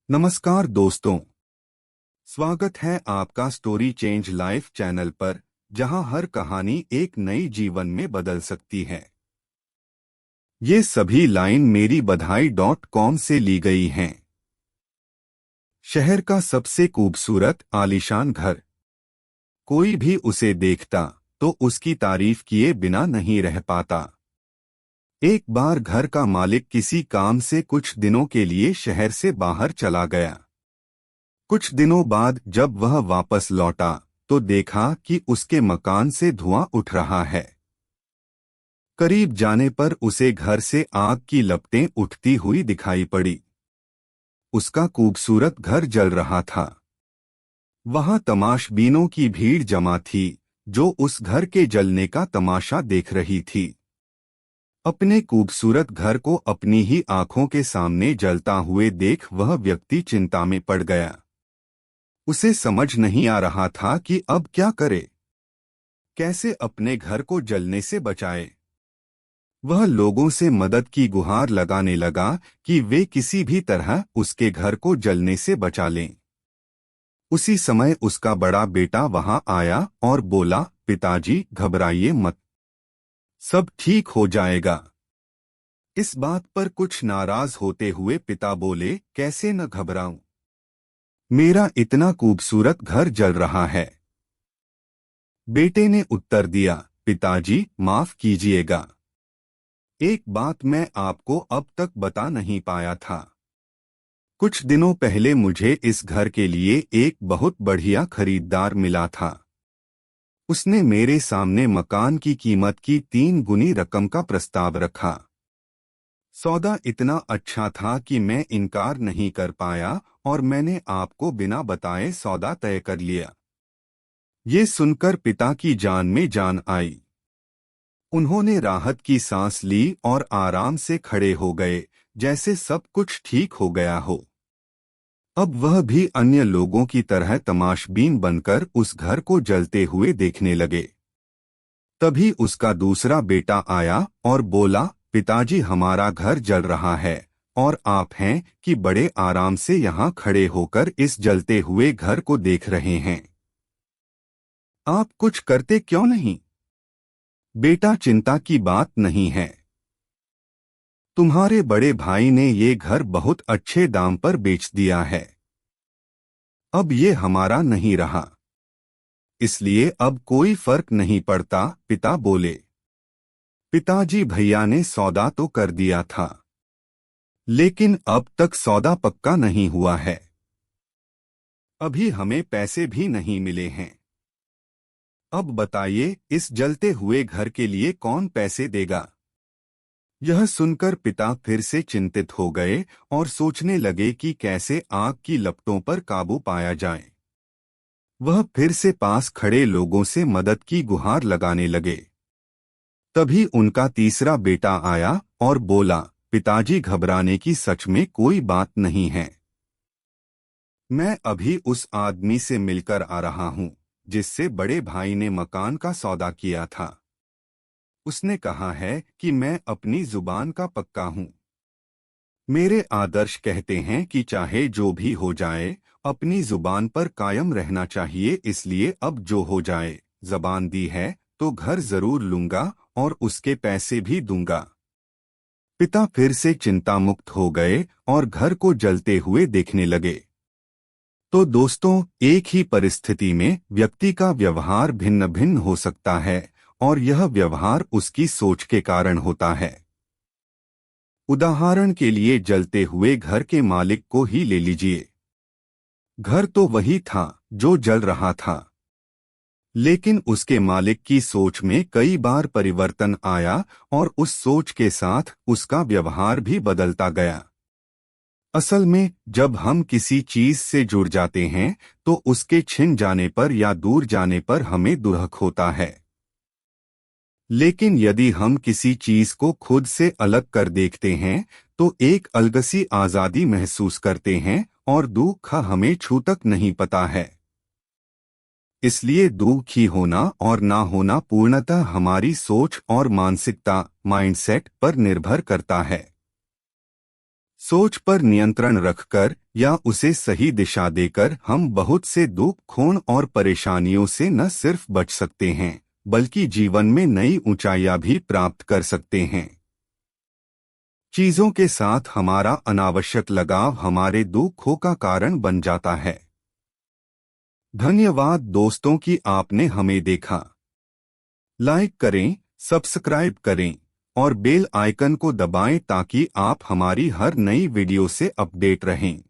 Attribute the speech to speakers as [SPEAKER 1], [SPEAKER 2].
[SPEAKER 1] नमस्कार दोस्तों, स्वागत है आपका स्टोरी चेंज लाइफ चैनल पर, जहां हर कहानी एक नई जीवन में बदल सकती है। ये सभी लाइन मेरी बधाई.com से ली गई हैं। शहर का सबसे खूबसूरत आलीशान घर। कोई भी उसे देखता तो उसकी तारीफ किए बिना नहीं रह पाता। एक बार घर का मालिक किसी काम से कुछ दिनों के लिए शहर से बाहर चला गया। कुछ दिनों बाद जब वह वापस लौटा तो देखा कि उसके मकान से धुआं उठ रहा है। करीब जाने पर उसे घर से आग की लपटें उठती हुई दिखाई पड़ी। उसका खूबसूरत घर जल रहा था। वहां तमाशबीनों की भीड़ जमा थी, जो उस घर के जलने का तमाशा देख रही थी। अपने खूबसूरत घर को अपनी ही आंखों के सामने जलता हुए देख वह व्यक्ति चिंता में पड़ गया। उसे समझ नहीं आ रहा था कि अब क्या करे, कैसे अपने घर को जलने से बचाए। वह लोगों से मदद की गुहार लगाने लगा कि वे किसी भी तरह उसके घर को जलने से बचा लें। उसी समय उसका बड़ा बेटा वहां आया और बोला, पिताजी घबराइए मत, सब ठीक हो जाएगा। इस बात पर कुछ नाराज होते हुए पिता बोले, कैसे न घबराऊं, मेरा इतना खूबसूरत घर जल रहा है। बेटे ने उत्तर दिया, पिताजी माफ कीजिएगा, एक बात मैं आपको अब तक बता नहीं पाया था। कुछ दिनों पहले मुझे इस घर के लिए एक बहुत बढ़िया खरीदार मिला था। उसने मेरे सामने मकान की कीमत की 3 गुनी रकम का प्रस्ताव रखा। सौदा इतना अच्छा था कि मैं इनकार नहीं कर पाया और मैंने आपको बिना बताए सौदा तय कर लिया। ये सुनकर पिता की जान में जान आई। उन्होंने राहत की सांस ली और आराम से खड़े हो गए, जैसे सब कुछ ठीक हो गया हो। अब वह भी अन्य लोगों की तरह तमाशबीन बनकर उस घर को जलते हुए देखने लगे। तभी उसका दूसरा बेटा आया और बोला, पिताजी हमारा घर जल रहा है और आप हैं कि बड़े आराम से यहाँ खड़े होकर इस जलते हुए घर को देख रहे हैं। आप कुछ करते क्यों नहीं? बेटा, चिंता की बात नहीं है। तुम्हारे बड़े भाई ने ये घर बहुत अच्छे दाम पर बेच दिया है। अब ये हमारा नहीं रहा, इसलिए अब कोई फर्क नहीं पड़ता, पिता बोले। पिताजी, भैया ने सौदा तो कर दिया था, लेकिन अब तक सौदा पक्का नहीं हुआ है। अभी हमें पैसे भी नहीं मिले हैं। अब बताइए, इस जलते हुए घर के लिए कौन पैसे देगा? यह सुनकर पिता फिर से चिंतित हो गए और सोचने लगे कि कैसे आग की लपटों पर काबू पाया जाए। वह फिर से पास खड़े लोगों से मदद की गुहार लगाने लगे। तभी उनका तीसरा बेटा आया और बोला, पिताजी घबराने की सच में कोई बात नहीं है। मैं अभी उस आदमी से मिलकर आ रहा हूं जिससे बड़े भाई ने मकान का सौदा किया था। उसने कहा है कि मैं अपनी जुबान का पक्का हूं। मेरे आदर्श कहते हैं कि चाहे जो भी हो जाए, अपनी जुबान पर कायम रहना चाहिए। इसलिए अब जो हो जाए, जबान दी है तो घर जरूर लूंगा और उसके पैसे भी दूंगा। पिता फिर से चिंता मुक्त हो गए और घर को जलते हुए देखने लगे। तो दोस्तों, एक ही परिस्थिति में व्यक्ति का व्यवहार भिन्न भिन्न हो सकता है और यह व्यवहार उसकी सोच के कारण होता है। उदाहरण के लिए जलते हुए घर के मालिक को ही ले लीजिए। घर तो वही था जो जल रहा था, लेकिन उसके मालिक की सोच में कई बार परिवर्तन आया और उस सोच के साथ उसका व्यवहार भी बदलता गया। असल में जब हम किसी चीज से जुड़ जाते हैं तो उसके छिन जाने पर या दूर जाने पर हमें दुख होता है। लेकिन यदि हम किसी चीज को खुद से अलग कर देखते हैं तो एक अलगसी आजादी महसूस करते हैं और दुख हमें छू तक नहीं पता है। इसलिए दुखी होना और ना होना पूर्णतः हमारी सोच और मानसिकता माइंडसेट पर निर्भर करता है। सोच पर नियंत्रण रखकर या उसे सही दिशा देकर हम बहुत से दुख, खून और परेशानियों से न सिर्फ बच सकते हैं बल्कि जीवन में नई ऊंचाइयां भी प्राप्त कर सकते हैं। चीजों के साथ हमारा अनावश्यक लगाव हमारे दुखों का कारण बन जाता है। धन्यवाद दोस्तों कि आपने हमें देखा। लाइक करें, सब्सक्राइब करें और बेल आइकन को दबाएं ताकि आप हमारी हर नई वीडियो से अपडेट रहें।